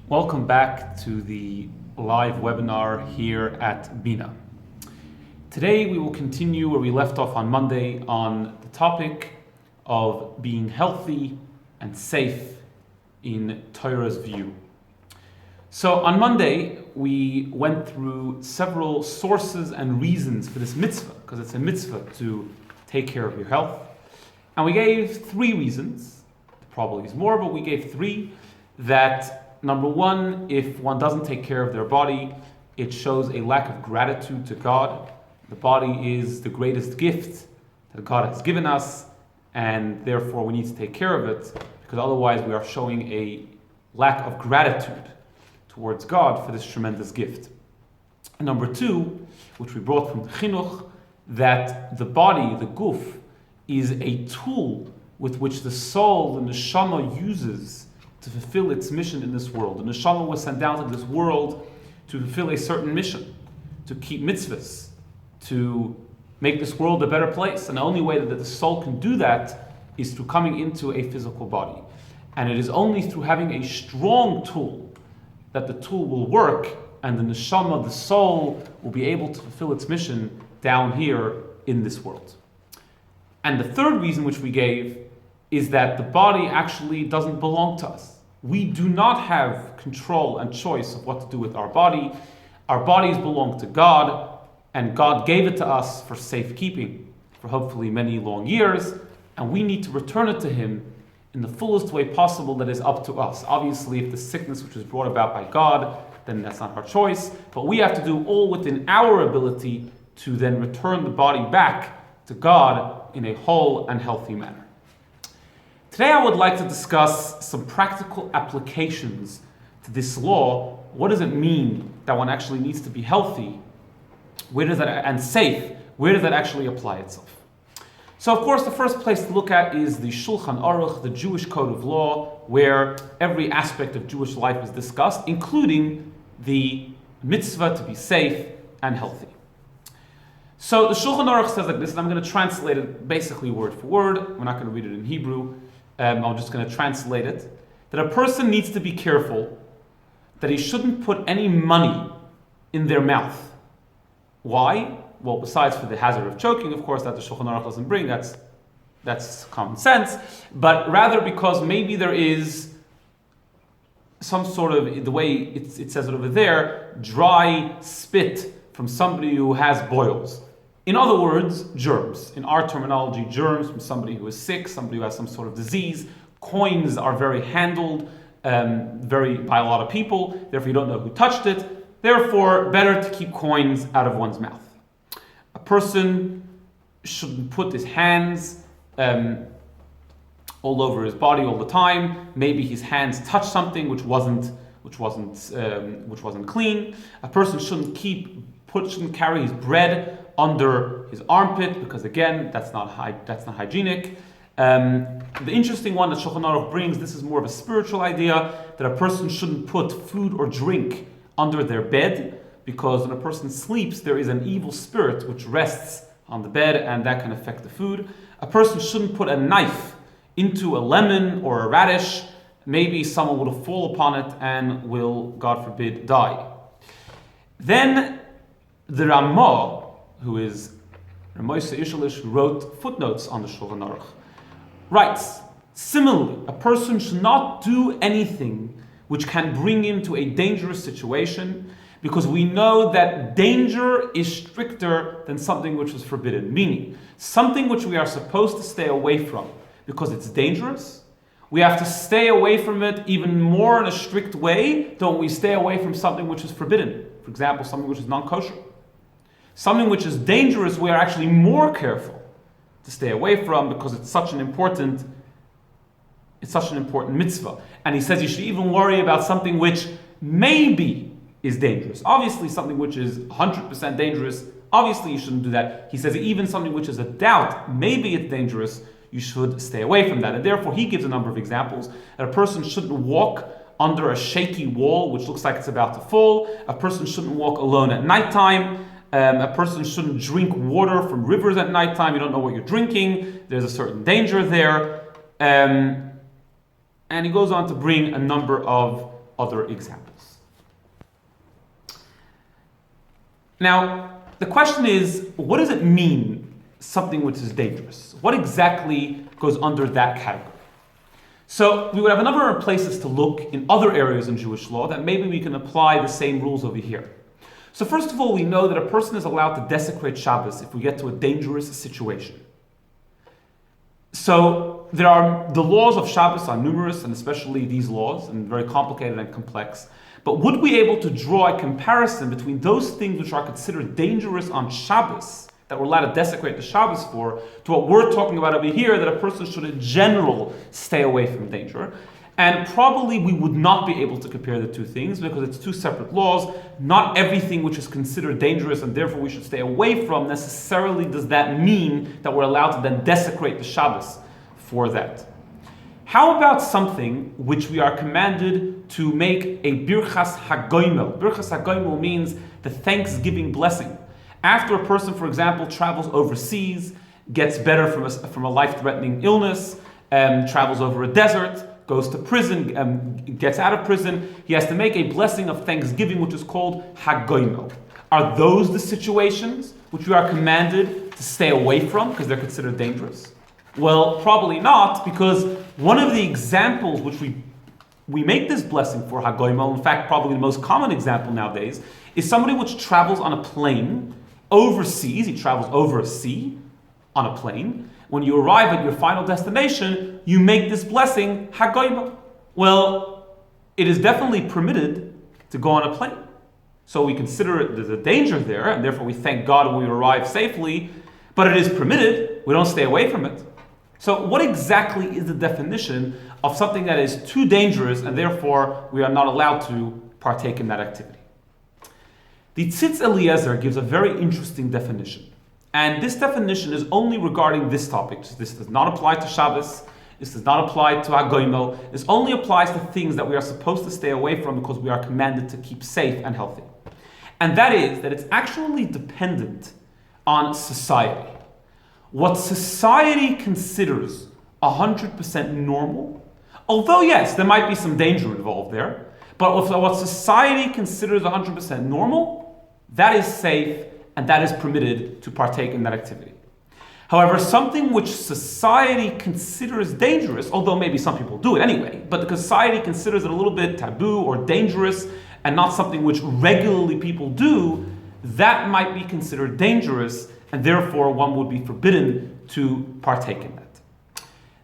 Welcome back to the live webinar here at BINA. Today we will continue where we left off on Monday on the topic of being healthy and safe in Torah's view. So on Monday we went through several sources and reasons for this mitzvah, because it's a mitzvah to take care of your health. And we gave three reasons, probably is more, but we gave three, that number one, if one doesn't take care of their body, it shows a lack of gratitude to God. The body is the greatest gift that God has given us, and therefore we need to take care of it, because otherwise we are showing a lack of gratitude towards God for this tremendous gift. And number two, which we brought from the Chinuch, that the body, the guf, is a tool with which the soul, the neshama, uses to fulfill its mission in this world. The neshama was sent down to this world to fulfill a certain mission, to keep mitzvahs, to make this world a better place. And the only way that the soul can do that is through coming into a physical body. And it is only through having a strong tool that the tool will work, and the neshama, the soul, will be able to fulfill its mission down here in this world. And the third reason which we gave is that the body actually doesn't belong to us. We do not have control and choice of what to do with our body. Our bodies belong to God, and God gave it to us for safekeeping for hopefully many long years, and we need to return it to Him in the fullest way possible that is up to us. Obviously, if the sickness which was brought about by God, then that's not our choice, but we have to do all within our ability to then return the body back to God in a whole and healthy manner. Today I would like to discuss some practical applications to this law. What does it mean that one actually needs to be healthy? Where does that, and safe, where does that actually apply itself? So of course the first place to look at is the Shulchan Aruch, the Jewish code of law, where every aspect of Jewish life is discussed, including the mitzvah to be safe and healthy. So the Shulchan Aruch says like this, and I'm going to translate it basically word for word. We're not going to read it in Hebrew. I'm just going to translate it. That a person needs to be careful that he shouldn't put any money in their mouth. Why? Well, besides for the hazard of choking, of course, that the Shulchan Aruch doesn't bring, that's common sense, but rather because maybe there is some sort of, the way it says it over there, dry spit from somebody who has boils. In other words, germs. In our terminology, germs from somebody who is sick, somebody who has some sort of disease. Coins are very handled by a lot of people. Therefore, you don't know who touched it. Therefore, better to keep coins out of one's mouth. A person shouldn't put his hands all over his body all the time. Maybe his hands touch something which wasn't clean. A person shouldn't carry his bread under his armpit, because again, that's not hygienic. The interesting one that Shulchan Aruch brings, this is more of a spiritual idea, that a person shouldn't put food or drink under their bed, because when a person sleeps, there is an evil spirit which rests on the bed, and that can affect the food. A person shouldn't put a knife into a lemon or a radish. Maybe someone will fall upon it and will, God forbid, die. Then the Ramah, who is Ramoisa Ishalish, who wrote footnotes on the Shulchan Aruch, writes, similarly, a person should not do anything which can bring him to a dangerous situation, because we know that danger is stricter than something which is forbidden. Meaning, something which we are supposed to stay away from because it's dangerous, we have to stay away from it even more in a strict way than we stay away from something which is forbidden. For example, something which is non-kosher. Something which is dangerous, we are actually more careful to stay away from, because it's such an important mitzvah. And he says you should even worry about something which maybe is dangerous. Obviously, something which is 100% dangerous, obviously you shouldn't do that. He says even something which is a doubt, maybe it's dangerous, you should stay away from that. And therefore, he gives a number of examples that a person shouldn't walk under a shaky wall which looks like it's about to fall. A person shouldn't walk alone at nighttime. A person shouldn't drink water from rivers at nighttime. You don't know what you're drinking. There's a certain danger there. And he goes on to bring a number of other examples. Now, the question is, what does it mean, something which is dangerous? What exactly goes under that category? So we would have a number of places to look in other areas in Jewish law that maybe we can apply the same rules over here. So first of all, we know that a person is allowed to desecrate Shabbos if we get to a dangerous situation. So the laws of Shabbos are numerous, and especially these laws, and very complicated and complex. But would we be able to draw a comparison between those things which are considered dangerous on Shabbos, that we're allowed to desecrate the Shabbos for, to what we're talking about over here, that a person should in general stay away from danger? And probably we would not be able to compare the two things because it's two separate laws. Not everything which is considered dangerous and therefore we should stay away from necessarily does that mean that we're allowed to then desecrate the Shabbos for that. How about something which we are commanded to make a birchas hagoimel? Birchas hagoimel means the thanksgiving blessing. After a person, for example, travels overseas, gets better from a life-threatening illness, travels over a desert, goes to prison, gets out of prison, he has to make a blessing of thanksgiving, which is called hagoimel. Are those the situations which we are commanded to stay away from because they're considered dangerous? Well, probably not, because one of the examples which we make this blessing for hagoimel, in fact, probably the most common example nowadays, is somebody which travels on a plane overseas. He travels over a sea on a plane. When you arrive at your final destination, you make this blessing hagoimel. Well, it is definitely permitted to go on a plane. So we consider it, there's a danger there, and therefore we thank God when we arrive safely, but it is permitted. We don't stay away from it. So what exactly is the definition of something that is too dangerous and therefore we are not allowed to partake in that activity? The Tzitz Eliezer gives a very interesting definition. And this definition is only regarding this topic. This does not apply to Shabbos. This does not apply to hagoimel. This only applies to things that we are supposed to stay away from because we are commanded to keep safe and healthy. And that is that it's actually dependent on society. What society considers 100% normal, although yes, there might be some danger involved there, but what society considers 100% normal, that is safe and that is permitted to partake in that activity. However, something which society considers dangerous, although maybe some people do it anyway, but the society considers it a little bit taboo or dangerous and not something which regularly people do, that might be considered dangerous and therefore one would be forbidden to partake in that.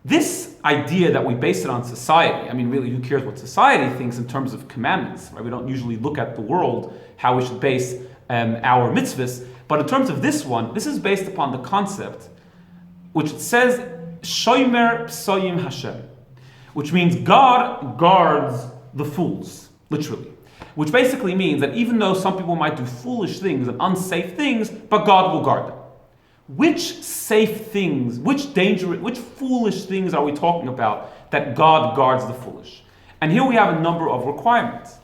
This idea that we base it on society, I mean, really, who cares what society thinks in terms of commandments, right? We don't usually look at the world, how we should base our mitzvahs, but in terms of this one, this is based upon the concept, which it says, Shomer Psoyim Hashem, which means God guards the fools, literally. Which basically means that even though some people might do foolish things and unsafe things, but God will guard them. Which safe things, which foolish things are we talking about that God guards the foolish? And here we have a number of requirements.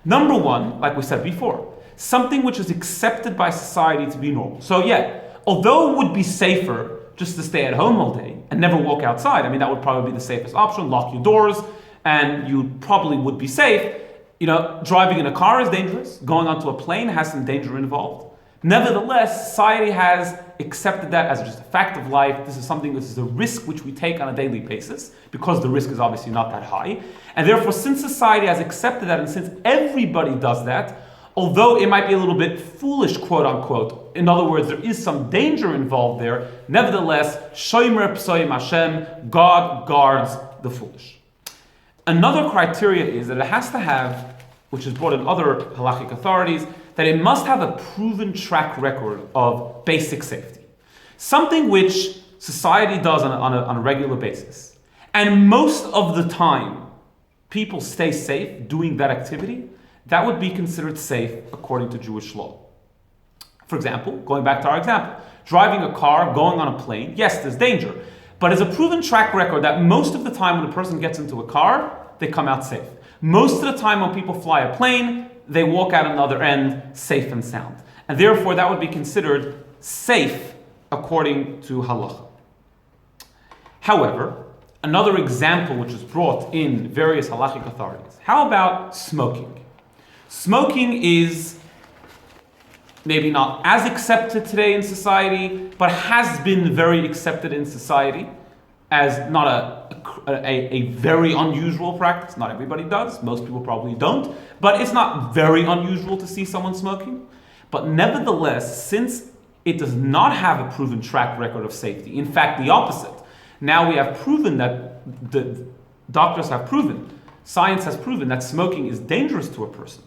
Number one, like we said before, something which is accepted by society to be normal. So yeah, although it would be safer just to stay at home all day and never walk outside, I mean, that would probably be the safest option, lock your doors, and you probably would be safe. You know, driving in a car is dangerous. Going onto a plane has some danger involved. Nevertheless, society has accepted that as just a fact of life. This is something, this is a risk which we take on a daily basis because the risk is obviously not that high. And therefore, since society has accepted that and since everybody does that, although it might be a little bit foolish, quote unquote, in other words, there is some danger involved there, nevertheless, Shomer Psoyim Hashem, God guards the foolish. Another criteria is that it has to have, which is brought in other halachic authorities, that it must have a proven track record of basic safety. Something which society does on a regular basis. And most of the time, people stay safe doing that activity, that would be considered safe according to Jewish law. For example, going back to our example, driving a car, going on a plane, yes, there's danger. But it's a proven track record that most of the time when a person gets into a car, they come out safe. Most of the time when people fly a plane, they walk out on the other end safe and sound. And therefore that would be considered safe according to halacha. However, Another example which is brought in various halachic authorities. How about smoking? Smoking is maybe not as accepted today in society, but has been very accepted in society as not a very unusual practice. Not everybody does. Most people probably don't. But it's not very unusual to see someone smoking. But nevertheless, since it does not have a proven track record of safety, in fact, the opposite. Now we have proven that, the doctors have proven, science has proven that smoking is dangerous to a person.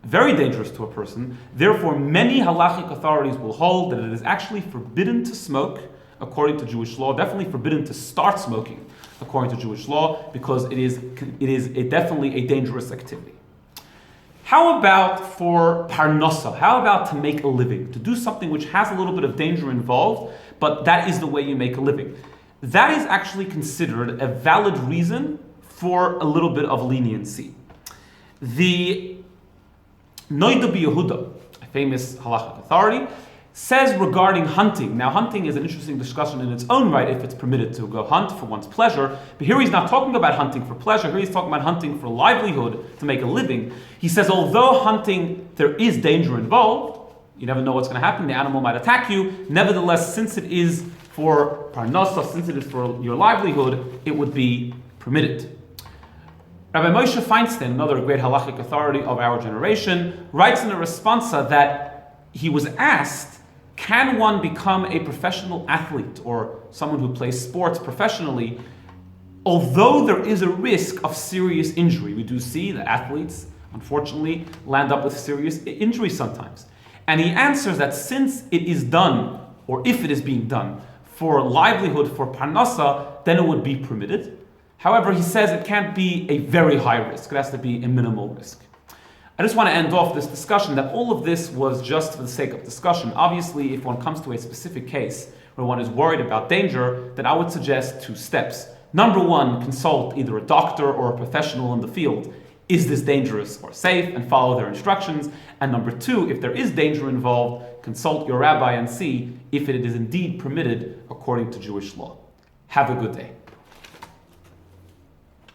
Very dangerous to a person. Therefore, many halachic authorities will hold that it is actually forbidden to smoke according to Jewish law, definitely forbidden to start smoking according to Jewish law, because it is definitely a dangerous activity. How about for parnasa? How about to make a living? To do something which has a little bit of danger involved, but that is the way you make a living. That is actually considered a valid reason for a little bit of leniency. The Noida B'Yehuda, a famous halachic authority, says regarding hunting. Now, hunting is an interesting discussion in its own right if it's permitted to go hunt for one's pleasure. But here he's not talking about hunting for pleasure. Here he's talking about hunting for livelihood, to make a living. He says, although hunting, there is danger involved. You never know what's going to happen. The animal might attack you. Nevertheless, since it is for parnasa, since it is for your livelihood, it would be permitted. Rabbi Moshe Feinstein, another great halachic authority of our generation, writes in a responsa that he was asked, can one become a professional athlete or someone who plays sports professionally, although there is a risk of serious injury? We do see that athletes, unfortunately, land up with serious injuries sometimes. And he answers that since it is done, or if it is being done, for livelihood, for parnasa, then it would be permitted. However, he says it can't be a very high risk. It has to be a minimal risk. I just want to end off this discussion that all of this was just for the sake of discussion. Obviously, if one comes to a specific case where one is worried about danger, then I would suggest 2 steps. Number 1, consult either a doctor or a professional in the field. Is this dangerous or safe? And follow their instructions. And number 2, if there is danger involved, consult your rabbi and see if it is indeed permitted according to Jewish law. Have a good day.